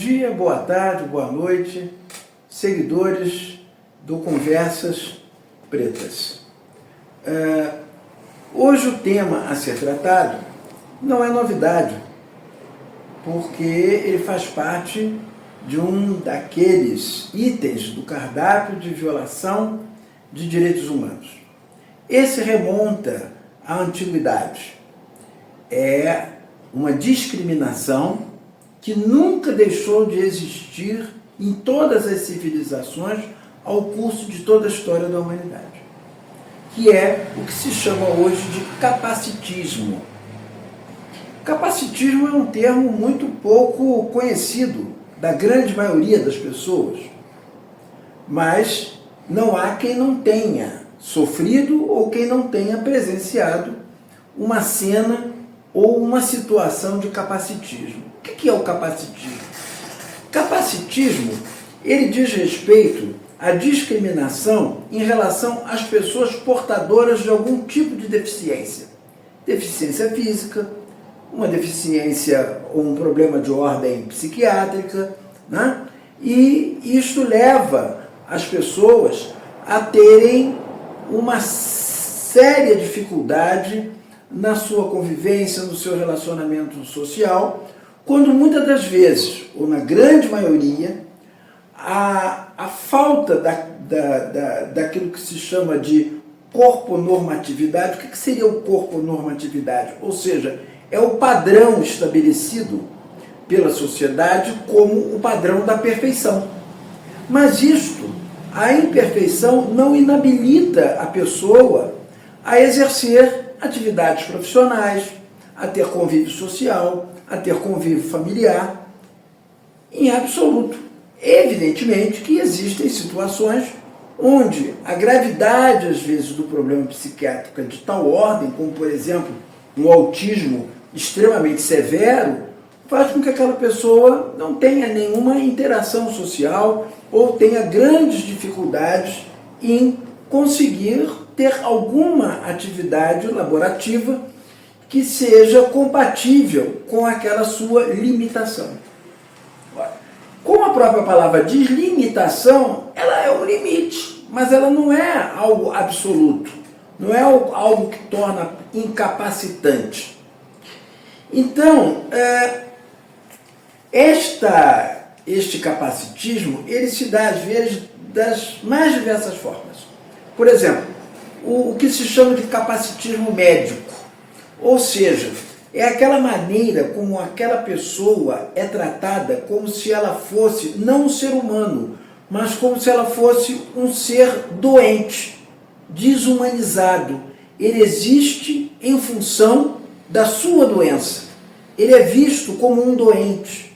dia, boa tarde, boa noite, seguidores do Conversas Pretas. Hoje o tema a ser tratado não é novidade, porque ele faz parte de um daqueles itens do cardápio de violação de direitos humanos. Esse remonta à antiguidade. É uma discriminação que nunca deixou de existir em todas as civilizações ao curso de toda a história da humanidade, que é o que se chama hoje de capacitismo. Capacitismo é um termo muito pouco conhecido da grande maioria das pessoas, mas não há quem não tenha sofrido ou quem não tenha presenciado uma cena ou uma situação de capacitismo. O que é o capacitismo? Capacitismo, ele diz respeito à discriminação em relação às pessoas portadoras de algum tipo de deficiência. Deficiência física, uma deficiência ou um problema de ordem psiquiátrica, né? E isto leva as pessoas a terem uma séria dificuldade na sua convivência, no seu relacionamento social, quando muitas das vezes, ou na grande maioria, a falta daquilo que se chama de corponormatividade. O que seria o corponormatividade? Ou seja, é o padrão estabelecido pela sociedade como o padrão da perfeição. Mas isto, a imperfeição, não inabilita a pessoa a exercer atividades profissionais, a ter convívio social, a ter convívio familiar, em absoluto. Evidentemente que existem situações onde a gravidade, às vezes, do problema psiquiátrico é de tal ordem, como, por exemplo, um autismo extremamente severo, faz com que aquela pessoa não tenha nenhuma interação social ou tenha grandes dificuldades em conseguir ter alguma atividade laborativa que seja compatível com aquela sua limitação. Como a própria palavra diz, limitação, ela é um limite, mas ela não é algo absoluto, não é algo que torna incapacitante. Então, este capacitismo, ele se dá às vezes das mais diversas formas. Por exemplo, o que se chama de capacitismo médico, ou seja, é aquela maneira como aquela pessoa é tratada como se ela fosse não um ser humano, mas como se ela fosse um ser doente, desumanizado. Ele existe em função da sua doença. Ele é visto como um doente.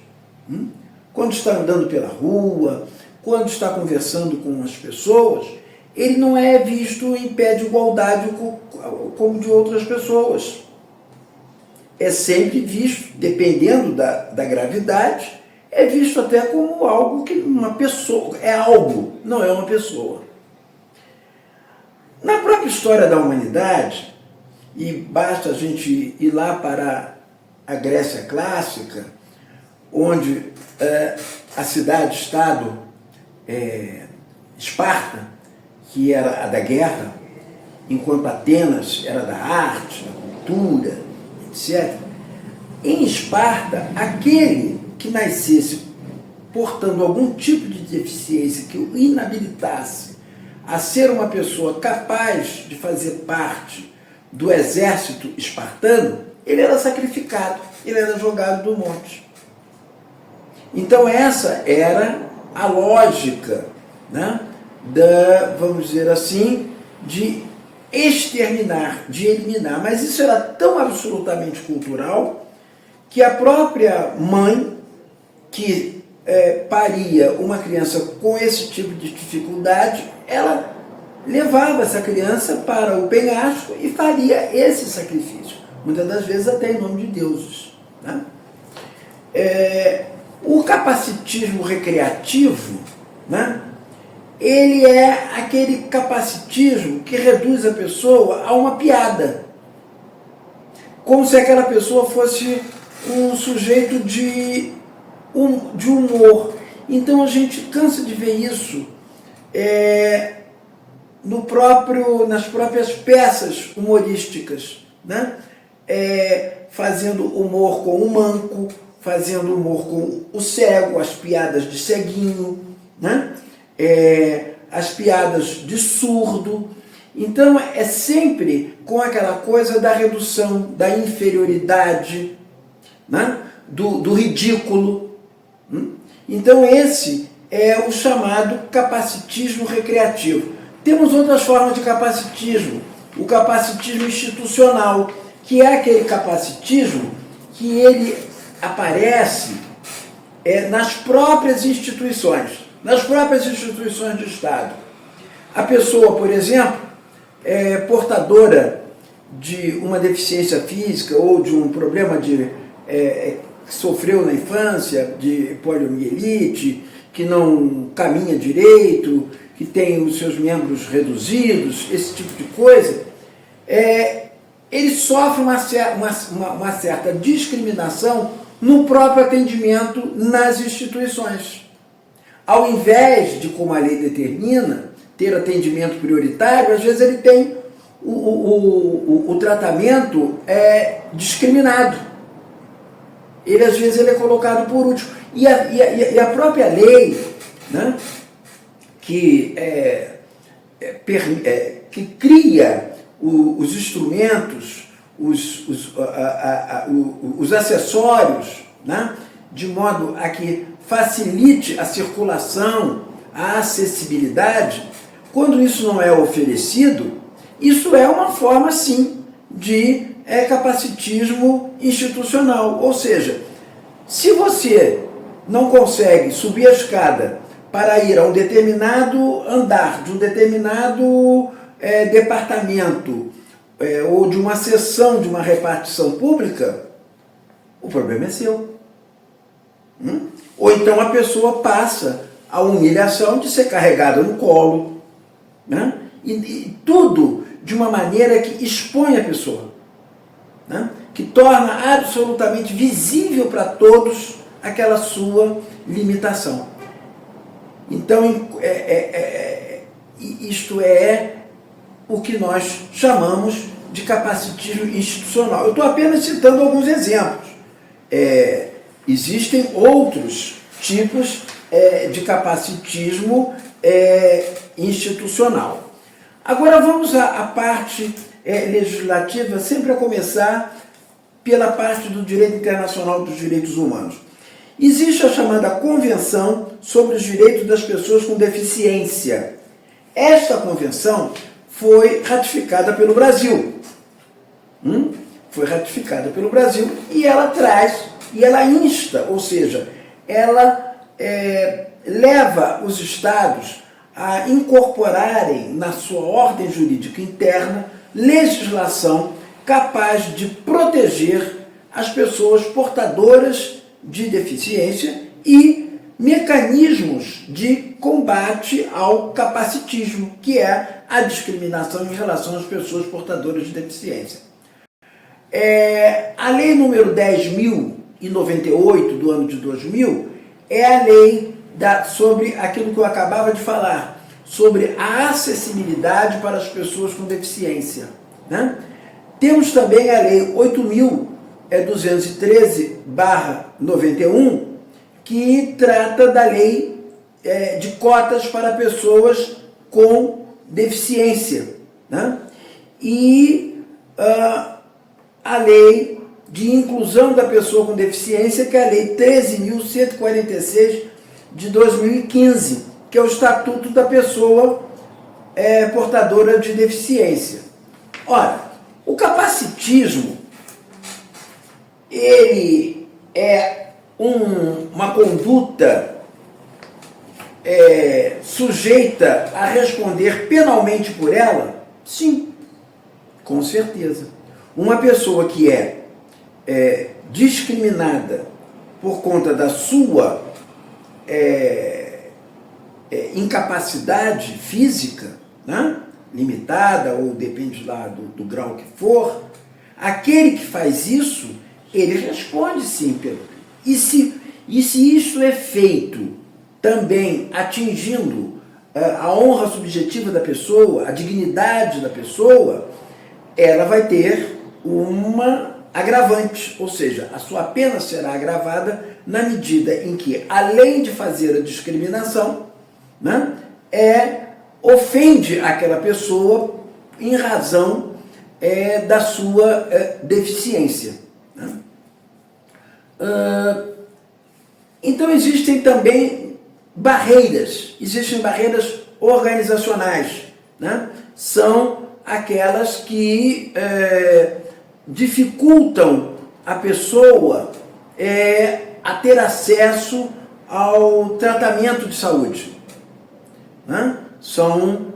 Quando está andando pela rua, quando está conversando com as pessoas, ele não é visto em pé de igualdade como de outras pessoas. É sempre visto, dependendo da gravidade, é visto até como algo que uma pessoa, é algo, não é uma pessoa. Na própria história da humanidade, e basta a gente ir lá para a Grécia clássica, onde a cidade-estado Esparta, que era a da guerra, enquanto Atenas era da arte, da cultura, etc. Em Esparta, aquele que nascesse portando algum tipo de deficiência que o inabilitasse a ser uma pessoa capaz de fazer parte do exército espartano, ele era sacrificado, ele era jogado do monte. Então essa era a lógica, né, vamos dizer assim, de exterminar, de eliminar. Mas isso era tão absolutamente cultural que a própria mãe que paria uma criança com esse tipo de dificuldade, ela levava essa criança para o penhasco e faria esse sacrifício, muitas das vezes até em nome de deuses, né? O capacitismo recreativo, né, ele é aquele capacitismo que reduz a pessoa a uma piada, como se aquela pessoa fosse um sujeito de de humor. Então a gente cansa de ver isso nas próprias peças humorísticas, né? Fazendo humor com o manco, fazendo humor com o cego, as piadas de ceguinho, né? As piadas de surdo. Então é sempre com aquela coisa da redução, da inferioridade, né? do ridículo. Então esse é o chamado capacitismo recreativo. Temos outras formas de capacitismo. O capacitismo institucional, que é aquele capacitismo que ele aparece nas próprias instituições de Estado. A pessoa, por exemplo, é portadora de uma deficiência física ou de um problema que sofreu na infância, de poliomielite, que não caminha direito, que tem os seus membros reduzidos, esse tipo de coisa, ele sofre uma certa discriminação no próprio atendimento nas instituições. Ao invés de, como a lei determina, ter atendimento prioritário, às vezes ele tem o tratamento discriminado. Às vezes ele é colocado por último. E a própria lei, né, que cria os instrumentos, os acessórios, né, de modo a que facilite a circulação, a acessibilidade, quando isso não é oferecido, isso é uma forma, sim, de capacitismo institucional. Ou seja, se você não consegue subir a escada para ir a um determinado andar, de um determinado departamento, ou de uma seção de uma repartição pública, o problema é seu. Ou então a pessoa passa a humilhação de ser carregada no colo, né? E tudo de uma maneira que expõe a pessoa, né? Que torna absolutamente visível para todos aquela sua limitação. Então, isto é o que nós chamamos de capacitismo institucional. Eu estou apenas citando alguns exemplos. Existem outros tipos de capacitismo institucional. Agora vamos à parte legislativa, sempre a começar pela parte do direito internacional dos direitos humanos. Existe a chamada Convenção sobre os Direitos das Pessoas com Deficiência. Esta convenção foi ratificada pelo Brasil. Foi ratificada pelo Brasil e ela insta, ou seja, ela leva os estados a incorporarem na sua ordem jurídica interna legislação capaz de proteger as pessoas portadoras de deficiência e mecanismos de combate ao capacitismo, que é a discriminação em relação às pessoas portadoras de deficiência. A lei número 10.098 do ano de 2000 é a lei sobre aquilo que eu acabava de falar, sobre a acessibilidade para as pessoas com deficiência, né? Temos também a lei 8.213/91, que trata da lei de cotas para pessoas com deficiência, né? E a lei de inclusão da pessoa com deficiência, que é a lei 13.146 de 2015, que é o Estatuto da Pessoa portadora de deficiência. Ora, o capacitismo, ele é uma conduta sujeita a responder penalmente por ela? Sim, com certeza. Uma pessoa que é discriminada por conta da sua incapacidade física, né, limitada, ou depende lá do grau que for, aquele que faz isso, ele responde sim. E se isso é feito também atingindo a honra subjetiva da pessoa, a dignidade da pessoa, ela vai ter uma agravante, ou seja, a sua pena será agravada na medida em que, além de fazer a discriminação, né, ofende aquela pessoa em razão da sua deficiência. Né? Então existem também existem barreiras organizacionais, né? São aquelas que dificultam a pessoa a ter acesso ao tratamento de saúde, né? São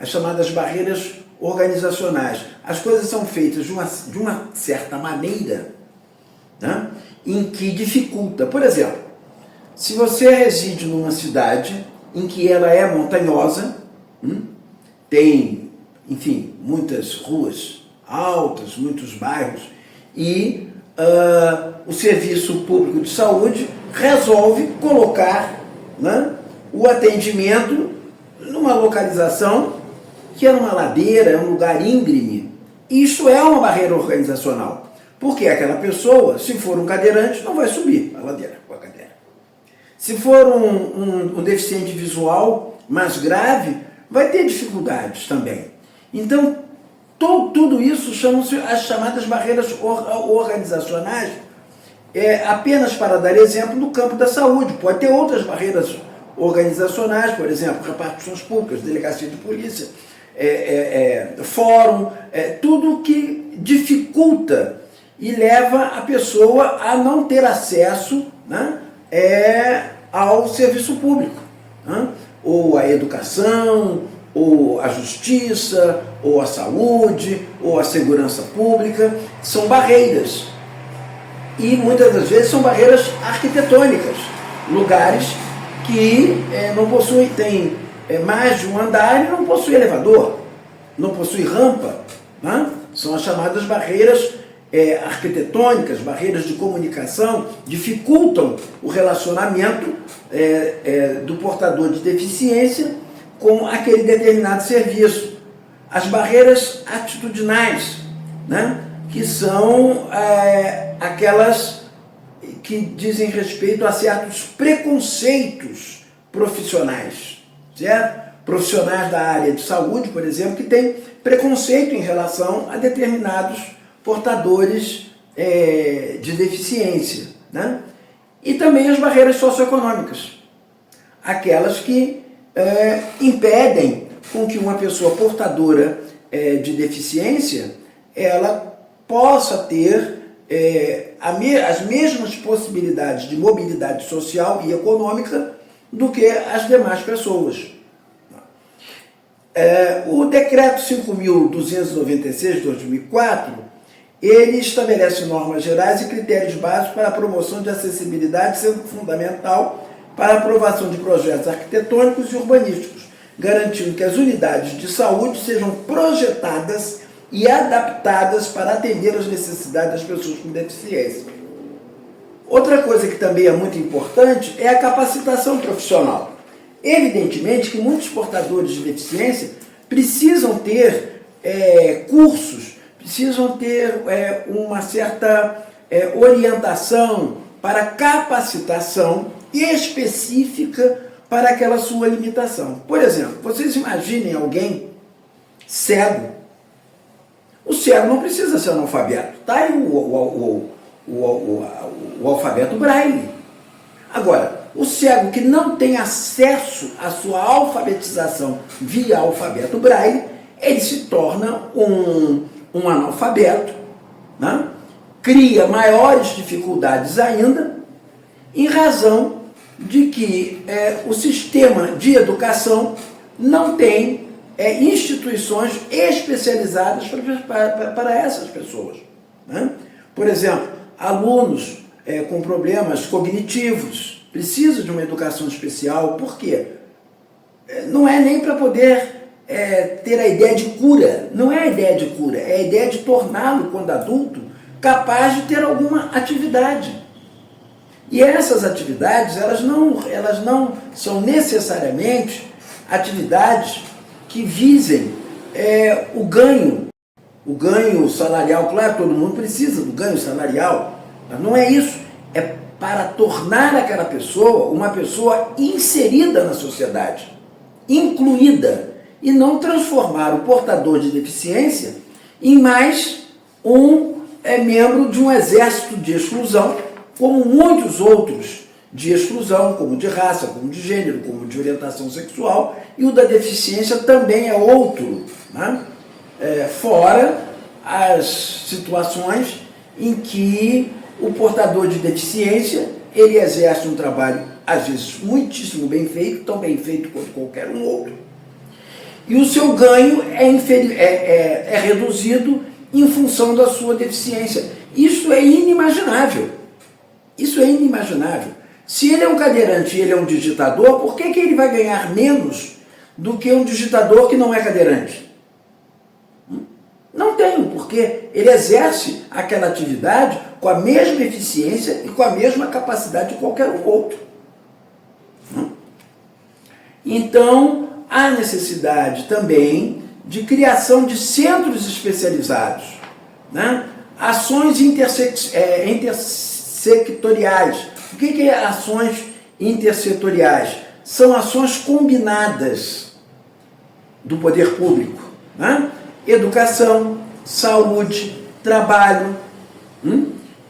as chamadas barreiras organizacionais. As coisas são feitas de uma certa maneira, né, em que dificulta. Por exemplo, se você reside numa cidade em que ela é montanhosa, tem, enfim, muitas ruas altas, muitos bairros, e o Serviço Público de Saúde resolve colocar, né, o atendimento numa localização que é numa ladeira, é um lugar íngreme. Isso é uma barreira organizacional, porque aquela pessoa, se for um cadeirante, não vai subir a ladeira com a cadeira. Se for um deficiente visual mais grave, vai ter dificuldades também. Então, tudo isso chamam-se as chamadas barreiras organizacionais, apenas para dar exemplo no campo da saúde. Pode ter outras barreiras organizacionais, por exemplo, repartições públicas, delegacia de polícia, fórum, tudo que dificulta e leva a pessoa a não ter acesso, né, ao serviço público, né, ou à educação, ou à justiça, ou à saúde, ou à segurança pública. São barreiras. E muitas das vezes são barreiras arquitetônicas, lugares que não possuem, tem mais de um andar e não possui elevador, não possui rampa, né? São as chamadas barreiras arquitetônicas, barreiras de comunicação, dificultam o relacionamento do portador de deficiência com aquele determinado serviço. As barreiras atitudinais, né? Que são aquelas que dizem respeito a certos preconceitos profissionais, certo? Profissionais da área de saúde, por exemplo, que têm preconceito em relação a determinados portadores de deficiência, né? E também as barreiras socioeconômicas, aquelas que impedem com que uma pessoa portadora de deficiência ela possa ter as mesmas possibilidades de mobilidade social e econômica do que as demais pessoas. O Decreto 5.296 de 2004, ele estabelece normas gerais e critérios básicos para a promoção de acessibilidade, sendo fundamental para a aprovação de projetos arquitetônicos e urbanísticos, garantindo que as unidades de saúde sejam projetadas e adaptadas para atender às necessidades das pessoas com deficiência. Outra coisa que também é muito importante é a capacitação profissional. Evidentemente que muitos portadores de deficiência precisam ter cursos, precisam ter uma certa orientação para capacitação específica para aquela sua limitação. Por exemplo, vocês imaginem alguém cego. O cego não precisa ser analfabeto. Está aí o alfabeto Braille. Agora, o cego que não tem acesso à sua alfabetização via alfabeto Braille, ele se torna um analfabeto, né? Cria maiores dificuldades ainda, em razão de que o sistema de educação não tem instituições especializadas para essas pessoas, né? Por exemplo, alunos com problemas cognitivos precisam de uma educação especial. Por quê? Não é nem para poder ter a ideia de cura, não é a ideia de cura, é a ideia de torná-lo, quando adulto, capaz de ter alguma atividade. E essas atividades, elas não são necessariamente atividades que visem o ganho salarial. Claro, todo mundo precisa do ganho salarial, mas não é isso. É para tornar aquela pessoa uma pessoa inserida na sociedade, incluída, e não transformar o portador de deficiência em mais um membro de um exército de exclusão, como muitos outros de exclusão, como de raça, como de gênero, como de orientação sexual, e o da deficiência também é outro, né? Fora as situações em que o portador de deficiência, ele exerce um trabalho, às vezes, muitíssimo bem feito, tão bem feito quanto qualquer um outro, e o seu ganho é reduzido em função da sua deficiência. Isso é inimaginável. Isso é inimaginável. Se ele é um cadeirante e ele é um digitador, por que ele vai ganhar menos do que um digitador que não é cadeirante? Não tem, porque ele exerce aquela atividade com a mesma eficiência e com a mesma capacidade de qualquer um outro. Então, há necessidade também de criação de centros especializados, né? Ações intersectoriais. O que é ações intersetoriais? São ações combinadas do poder público, né? Educação, saúde, trabalho,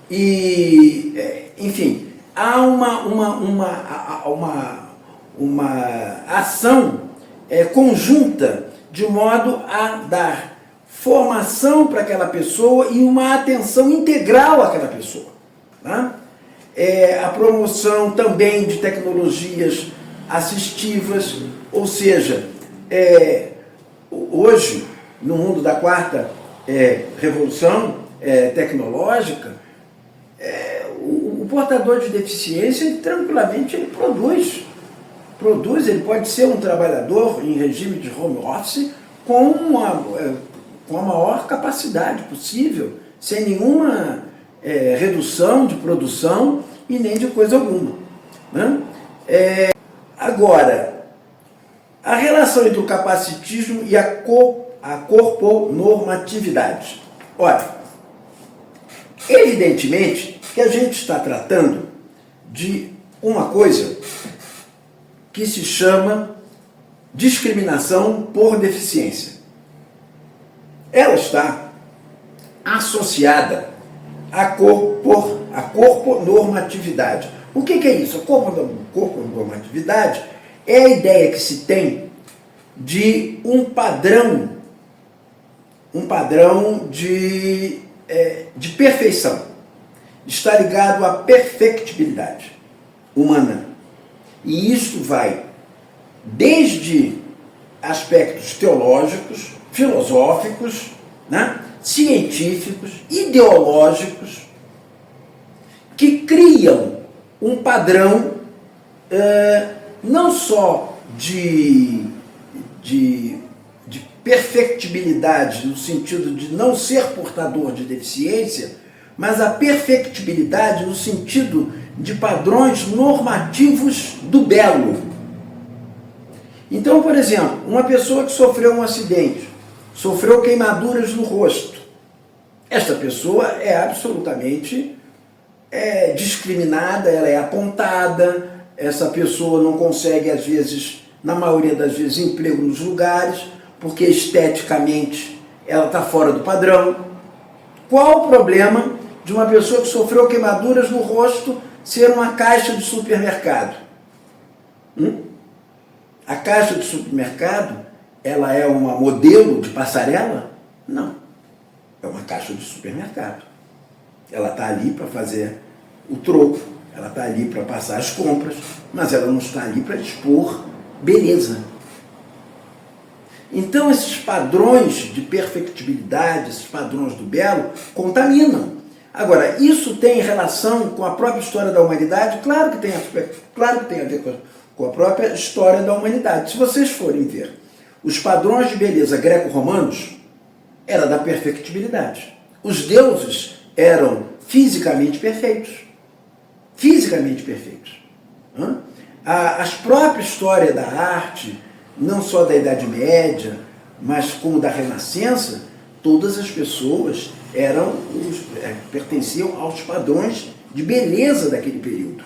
e, enfim, há uma ação conjunta de modo a dar formação para aquela pessoa e uma atenção integral àquela pessoa, né? A promoção também de tecnologias assistivas, ou seja, hoje, no mundo da quarta revolução tecnológica, o portador de deficiência, tranquilamente, ele produz, ele pode ser um trabalhador em regime de home office com a maior capacidade possível, sem nenhuma redução de produção e nem de coisa alguma, né? Agora, a relação entre o capacitismo e a corponormatividade. Ora, evidentemente que a gente está tratando de uma coisa que se chama discriminação por deficiência. Ela está associada à corponormatividade. O que é isso? A corponormatividade é a ideia que se tem de um padrão de perfeição. Está ligado à perfectibilidade humana. E isto vai desde aspectos teológicos, filosóficos, né, científicos, ideológicos, que criam um padrão não só de perfectibilidade, no sentido de não ser portador de deficiência, mas a perfectibilidade no sentido de padrões normativos do belo. Então, por exemplo, uma pessoa que sofreu um acidente, sofreu queimaduras no rosto, esta pessoa é absolutamente discriminada, ela é apontada, essa pessoa não consegue, às vezes, na maioria das vezes, emprego nos lugares, porque esteticamente ela está fora do padrão. Qual o problema de uma pessoa que sofreu queimaduras no rosto ser uma caixa de supermercado? A caixa de supermercado, ela é uma modelo de passarela? Não. É uma caixa de supermercado. Ela está ali para fazer o troco, ela está ali para passar as compras, mas ela não está ali para expor beleza. Então, esses padrões de perfectibilidade, esses padrões do belo, contaminam. Agora, isso tem relação com a própria história da humanidade? Claro que tem a ver com a própria história da humanidade. Se vocês forem ver os padrões de beleza greco-romanos, era da perfectibilidade. Os deuses eram fisicamente perfeitos. fisicamente perfeitos. A própria história da arte, não só da Idade Média, mas como da Renascença, todas as pessoas pertenciam aos padrões de beleza daquele período.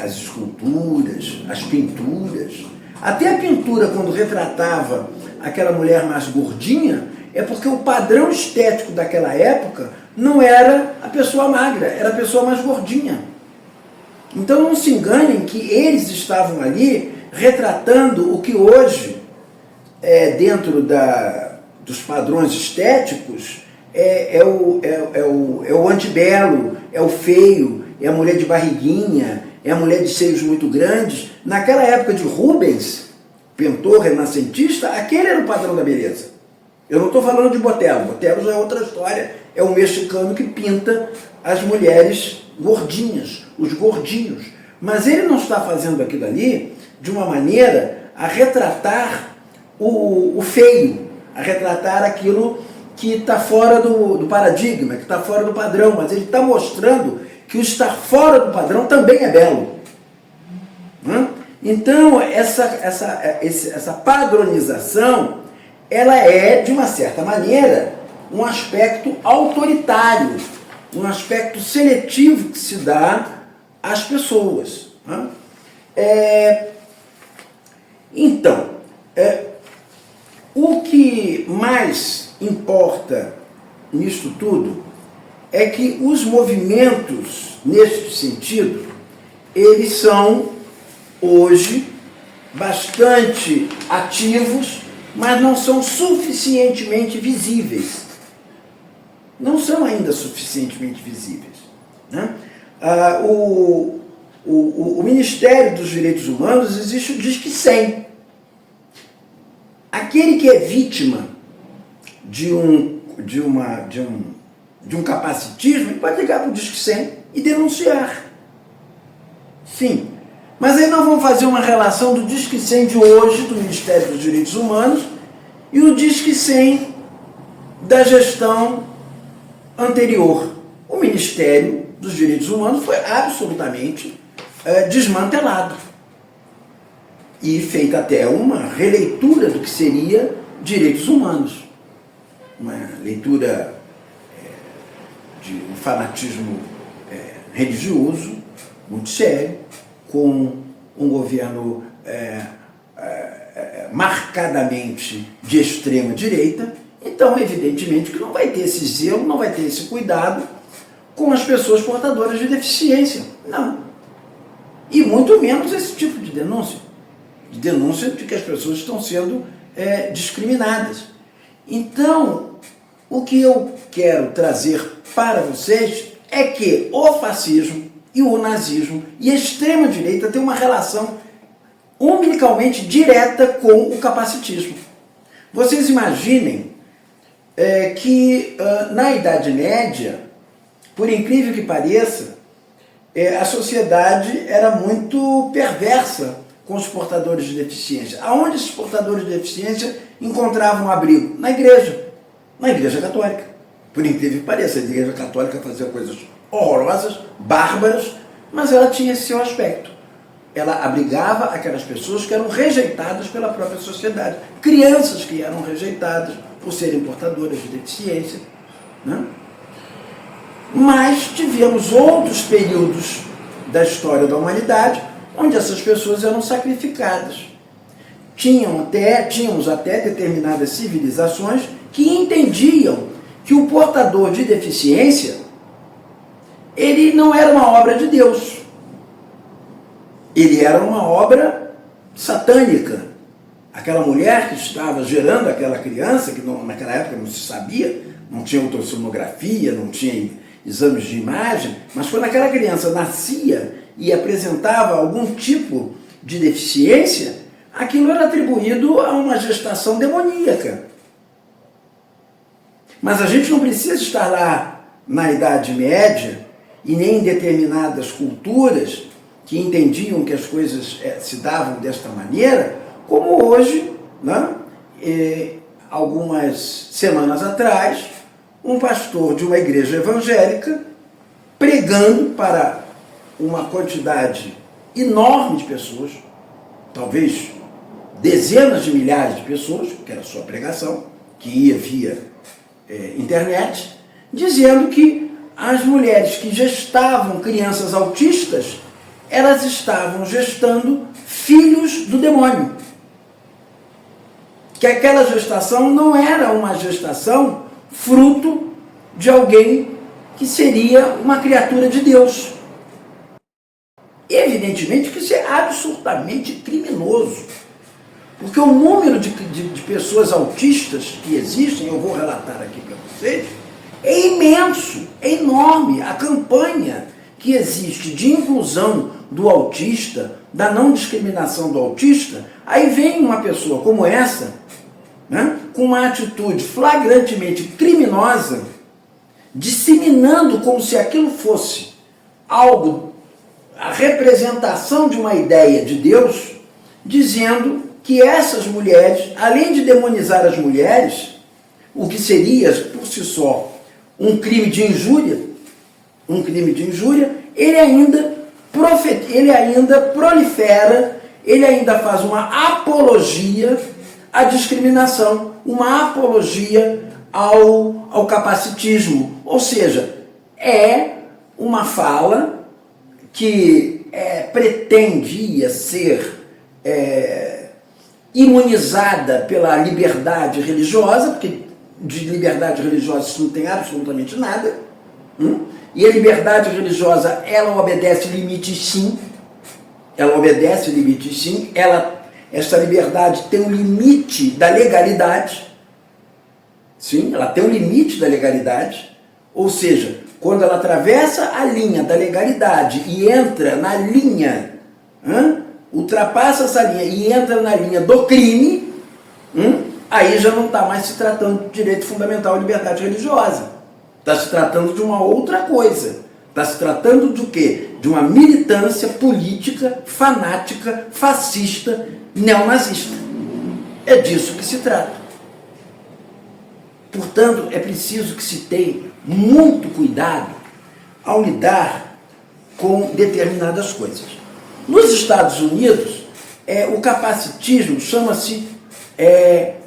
As esculturas, as pinturas. Até a pintura, quando retratava aquela mulher mais gordinha, é porque o padrão estético daquela época não era a pessoa magra, era a pessoa mais gordinha. Então não se enganem que eles estavam ali retratando o que hoje, dentro dos padrões estéticos, é o antibelo, é o feio, é a mulher de barriguinha, é a mulher de seios muito grandes. Naquela época de Rubens, pintor renascentista, aquele era o padrão da beleza. Eu não estou falando de Botero. Botero já é outra história, é o mexicano que pinta as mulheres gordinhas, os gordinhos. Mas ele não está fazendo aquilo ali de uma maneira a retratar o feio, a retratar aquilo que está fora do paradigma, que está fora do padrão, mas ele está mostrando que o estar fora do padrão também é belo. Então, essa padronização, ela é, de uma certa maneira, um aspecto autoritário, um aspecto seletivo que se dá às pessoas. Então, o que mais importa nisto tudo é que os movimentos, neste sentido, eles são, hoje, bastante ativos, mas não são suficientemente visíveis. Não são ainda suficientemente visíveis. O Ministério dos Direitos Humanos existe o Disque 100. Aquele que é vítima de um capacitismo, ele pode ligar para o Disque 100 e denunciar. Sim. Mas aí nós vamos fazer uma relação do Disque 100 de hoje, do Ministério dos Direitos Humanos, e o Disque 100 da gestão anterior. O Ministério dos Direitos Humanos foi absolutamente desmantelado. E feita até uma releitura do que seria direitos humanos. Uma leitura de um fanatismo religioso muito sério, com um governo marcadamente de extrema direita. Então, evidentemente, que não vai ter esse zelo, não vai ter esse cuidado com as pessoas portadoras de deficiência. Não. E muito menos esse tipo de denúncia. Denúncia de que as pessoas estão sendo discriminadas. Então, o que eu quero trazer para vocês é que o fascismo e o nazismo e a extrema-direita têm uma relação umbilicalmente direta com o capacitismo. Vocês imaginem que na Idade Média, por incrível que pareça, a sociedade era muito perversa com os portadores de deficiência. Aonde esses portadores de deficiência encontravam abrigo? Na Igreja Católica. Por incrível que pareça, a Igreja Católica fazia coisas horrorosas, bárbaras, mas ela tinha esse seu aspecto. Ela abrigava aquelas pessoas que eram rejeitadas pela própria sociedade. Crianças que eram rejeitadas por serem portadoras de deficiência. Mas tivemos outros períodos da história da humanidade onde essas pessoas eram sacrificadas. Tínhamos até determinadas civilizações que entendiam que o portador de deficiência, ele não era uma obra de Deus. Ele era uma obra satânica. Aquela mulher que estava gerando aquela criança, que naquela época não se sabia, não tinha ultrassonografia, não tinha exames de imagem, mas quando aquela criança nascia e apresentava algum tipo de deficiência, aquilo era atribuído a uma gestação demoníaca. Mas a gente não precisa estar lá na Idade Média e nem em determinadas culturas que entendiam que as coisas se davam desta maneira, como hoje, algumas semanas atrás, um pastor de uma igreja evangélica, pregando para uma quantidade enorme de pessoas, talvez dezenas de milhares de pessoas, que era a sua pregação, que ia via internet, dizendo que as mulheres que gestavam crianças autistas, elas estavam gestando filhos do demônio. Que aquela gestação não era uma gestação fruto de alguém que seria uma criatura de Deus. Evidentemente que isso é absolutamente criminoso, porque o número de pessoas autistas que existem, eu vou relatar aqui para vocês, é imenso, é enorme. A campanha que existe de inclusão do autista, da não discriminação do autista, aí vem uma pessoa como essa, né, com uma atitude flagrantemente criminosa, disseminando como se aquilo fosse algo, a representação de uma ideia de Deus, dizendo que essas mulheres, além de demonizar as mulheres, o que seria por si só um crime de injúria, ele ainda prolifera, ele ainda faz uma apologia à discriminação, uma apologia ao capacitismo. Ou seja, é uma fala que pretendia ser imunizada pela liberdade religiosa, porque de liberdade religiosa isso não tem absolutamente nada, e a liberdade religiosa, ela obedece limites sim, essa liberdade tem um limite da legalidade, sim, ela tem um limite da legalidade, ou seja, quando ela atravessa a linha da legalidade e entra na linha, ultrapassa essa linha e entra na linha do crime, aí já não está mais se tratando de direito fundamental e liberdade religiosa. Está se tratando de uma outra coisa. Está se tratando de quê? De uma militância política, fanática, fascista, neonazista. É disso que se trata. Portanto, é preciso que se tenha muito cuidado ao lidar com determinadas coisas. Nos Estados Unidos, o capacitismo chama-se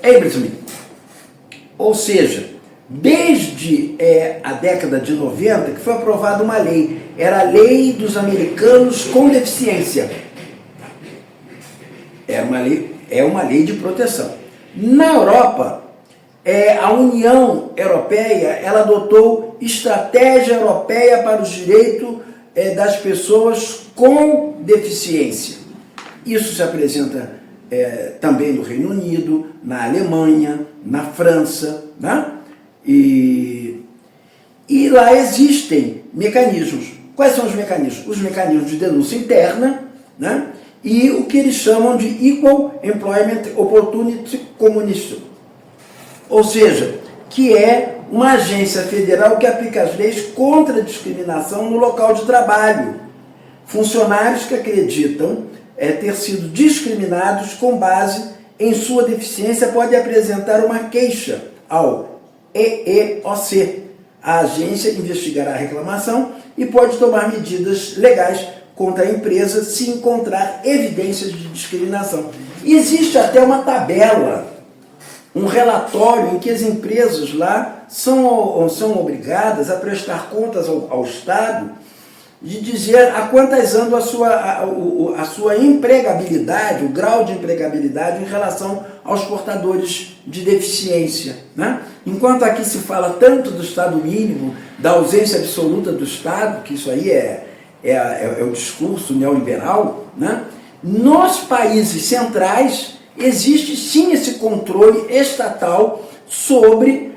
ableism. Ou seja, desde a década de 90, que foi aprovada uma lei, era a Lei dos Americanos com Deficiência. É uma lei de proteção. Na Europa, a União Europeia, ela adotou Estratégia Europeia para os Direitos das Pessoas com Deficiência. Isso se apresenta também no Reino Unido, na Alemanha, na França, né? E lá existem mecanismos. Quais são os mecanismos? Os mecanismos de denúncia interna, né? E o que eles chamam de Equal Employment Opportunity Commission. Ou seja, que é uma agência federal que aplica as leis contra a discriminação no local de trabalho. Funcionários que acreditam ter sido discriminados com base em sua deficiência podem apresentar uma queixa ao EEOC. A agência investigará a reclamação e pode tomar medidas legais contra a empresa se encontrar evidências de discriminação. Existe até uma tabela, um relatório em que as empresas lá são obrigadas a prestar contas ao Estado de dizer a quantas andam a sua empregabilidade, o grau de empregabilidade em relação aos portadores de deficiência, né? Enquanto aqui se fala tanto do Estado mínimo, da ausência absoluta do Estado, que isso aí é o discurso neoliberal, né? Nos países centrais existe sim esse controle estatal sobre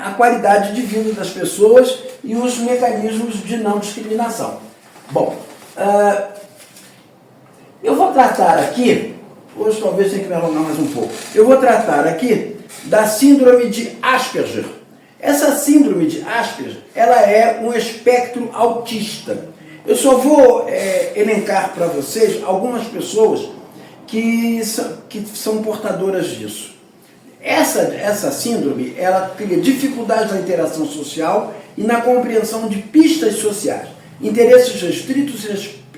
a qualidade de vida das pessoas e os mecanismos de não discriminação. Bom, eu vou tratar aqui, hoje talvez tenha que me alongar mais um pouco, eu vou tratar aqui da síndrome de Asperger. Essa síndrome de Asperger, ela é um espectro autista. Eu só vou elencar para vocês algumas pessoas que são portadoras disso. Essa síndrome, ela cria dificuldades na interação social e na compreensão de pistas sociais. interesses restritos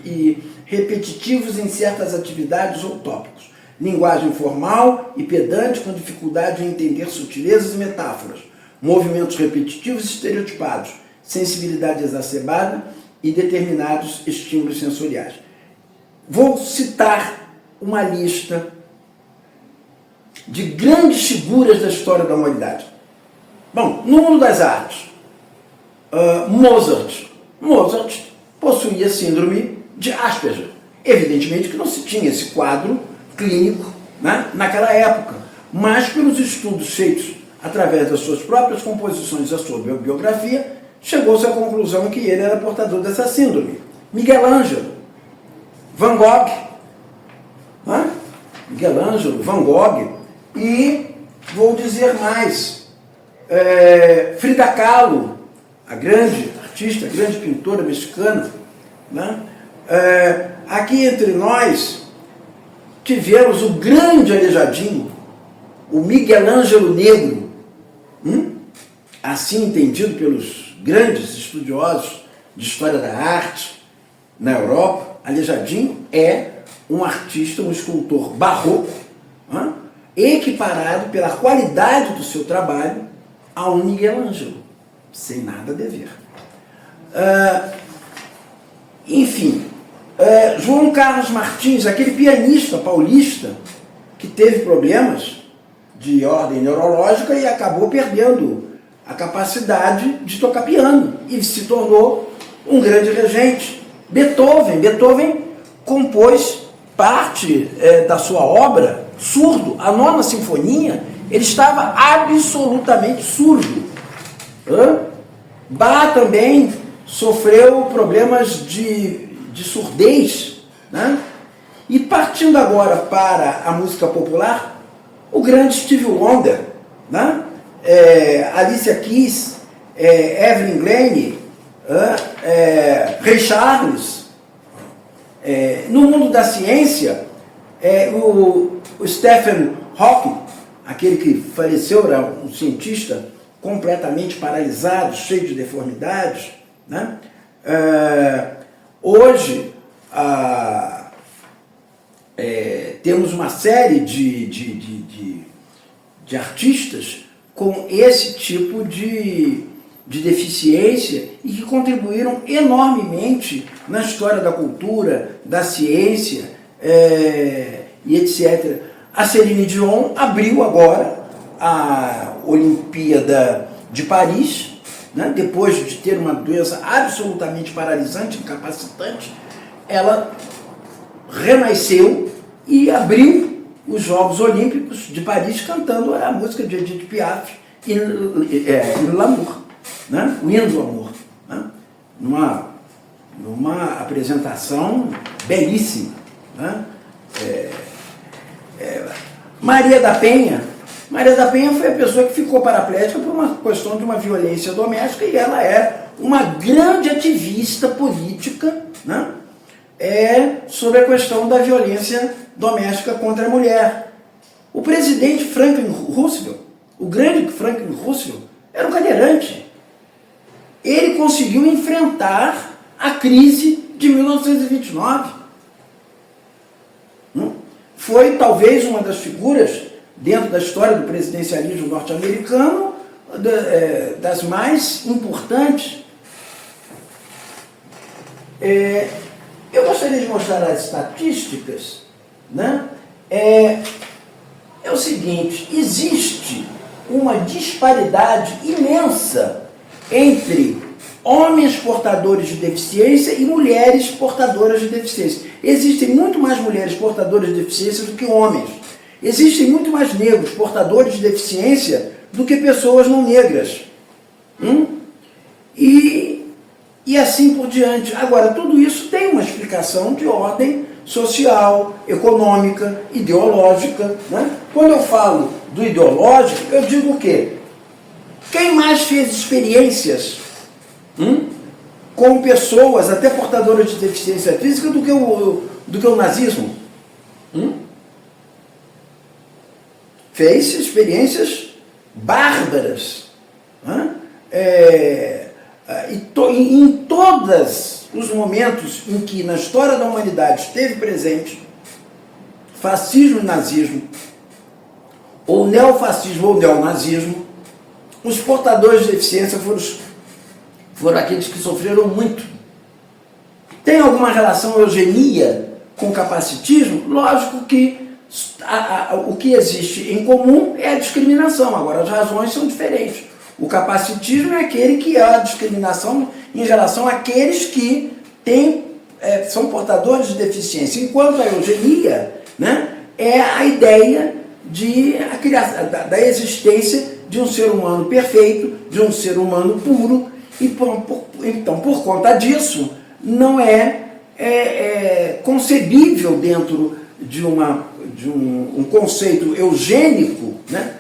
e repetitivos em certas atividades ou tópicos, linguagem formal e pedante com dificuldade em entender sutilezas e metáforas, movimentos repetitivos e estereotipados, sensibilidade exacerbada e determinados estímulos sensoriais. Vou citar uma lista de grandes figuras da história da humanidade. Bom, no mundo das artes, Mozart possuía síndrome de Asperger. Evidentemente que não se tinha esse quadro clínico, né, naquela época, mas pelos estudos feitos através das suas próprias composições, da sua biografia, chegou-se à conclusão que ele era portador dessa síndrome. Miguel Ângelo, Van Gogh, né? Miguel Ângelo, Van Gogh, e vou dizer mais, Frida Kahlo, a grande artista, a grande pintora mexicana, né? Aqui entre nós tivemos o grande Aleijadinho, o Miguel Ângelo Negro, assim entendido pelos grandes estudiosos de história da arte na Europa. Aleijadinho é um artista, um escultor barroco, equiparado pela qualidade do seu trabalho a um Miguel Ângelo, sem nada a dever. Enfim, João Carlos Martins, aquele pianista paulista que teve problemas de ordem neurológica e acabou perdendo a capacidade de tocar piano e se tornou um grande regente. Beethoven compôs parte da sua obra surdo, a Nona Sinfonia, ele estava absolutamente surdo. Bach também sofreu problemas de surdez, né? E partindo agora para a música popular, o grande Stevie Wonder, né? Alicia Keys, Evelyn Glennie, Ray Charles. No mundo da ciência, o Stephen Hawking, aquele que faleceu, era um cientista completamente paralisado, cheio de deformidades, né? Hoje temos uma série de artistas com esse tipo de deficiência e que contribuíram enormemente na história da cultura, da ciência e etc. A Celine Dion abriu agora a Olimpíada de Paris, né? Depois de ter uma doença absolutamente paralisante, incapacitante, ela renasceu e abriu os Jogos Olímpicos de Paris cantando a música de Edith Piaf, L'Amour, né? O hino do amor, né? Numa apresentação belíssima, né? Maria da Penha foi a pessoa que ficou paraplégica por uma questão de uma violência doméstica e ela é uma grande ativista política, né? Sobre a questão da violência doméstica contra a mulher. O presidente Franklin Roosevelt, o grande Franklin Roosevelt, era um cadeirante. Ele conseguiu enfrentar a crise de 1929. Foi talvez uma das figuras dentro da história do presidencialismo norte-americano das mais importantes. Eu gostaria de mostrar as estatísticas, né? É o seguinte, existe uma disparidade imensa entre homens portadores de deficiência e mulheres portadoras de deficiência. Existem muito mais mulheres portadoras de deficiência do que homens. Existem muito mais negros portadores de deficiência do que pessoas não negras. E assim por diante. Agora, tudo isso tem uma explicação de ordem social, econômica, ideológica, né? Quando eu falo do ideológico, eu digo o quê? Quem mais fez experiências com pessoas, até portadoras de deficiência física, do que o nazismo? Fez experiências bárbaras. em todos os momentos em que na história da humanidade esteve presente fascismo e nazismo, ou neofascismo ou neonazismo, os portadores de deficiência foram aqueles que sofreram muito. Tem alguma relação a eugenia com o capacitismo? Lógico que o que existe em comum é a discriminação, agora as razões são diferentes. O capacitismo é aquele que é a discriminação em relação àqueles que são portadores de deficiência, enquanto a eugenia, né, é a ideia da existência de um ser humano perfeito, de um ser humano puro, e então, por conta disso, não é concebível dentro de um conceito eugênico, né?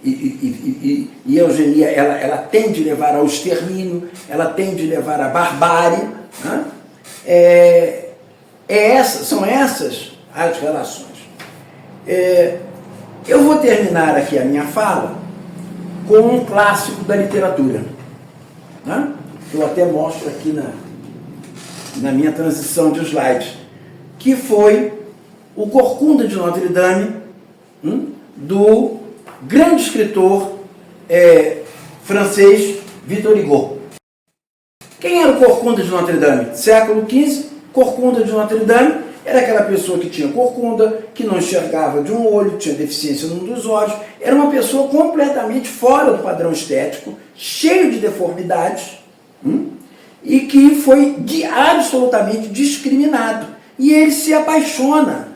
E a eugenia ela tende a levar ao extermínio, ela tende a levar à barbárie, né? São essas as relações. Eu vou terminar aqui a minha fala com um clássico da literatura, né? Eu até mostro aqui na minha transição de slides, que foi o Corcunda de Notre Dame, do grande escritor francês Victor Hugo. Quem era o Corcunda de Notre Dame? Século XV, Corcunda de Notre Dame era aquela pessoa que tinha corcunda, que não enxergava de um olho, tinha deficiência num dos olhos, era uma pessoa completamente fora do padrão estético, cheio de deformidades, e que foi absolutamente discriminado. E ele se apaixona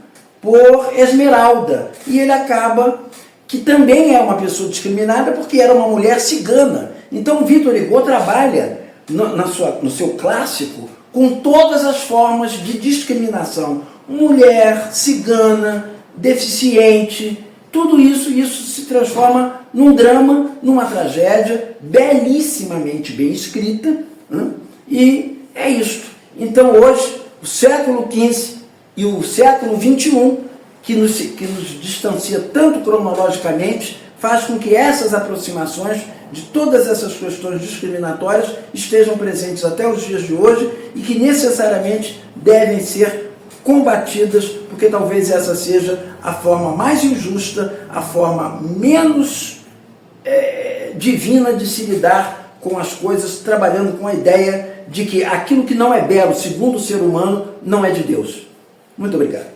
por Esmeralda, e ele acaba que também é uma pessoa discriminada porque era uma mulher cigana. Então Victor Hugo trabalha no seu clássico com todas as formas de discriminação. Mulher, cigana, deficiente, tudo isso se transforma num drama, numa tragédia belíssimamente bem escrita, e é isto. Então hoje, o século XV e o século XXI, que nos distancia tanto cronologicamente, faz com que essas aproximações de todas essas questões discriminatórias estejam presentes até os dias de hoje e que necessariamente devem ser combatidas, porque talvez essa seja a forma mais injusta, a forma menos divina de se lidar com as coisas, trabalhando com a ideia de que aquilo que não é belo, segundo o ser humano, não é de Deus. Muito obrigado.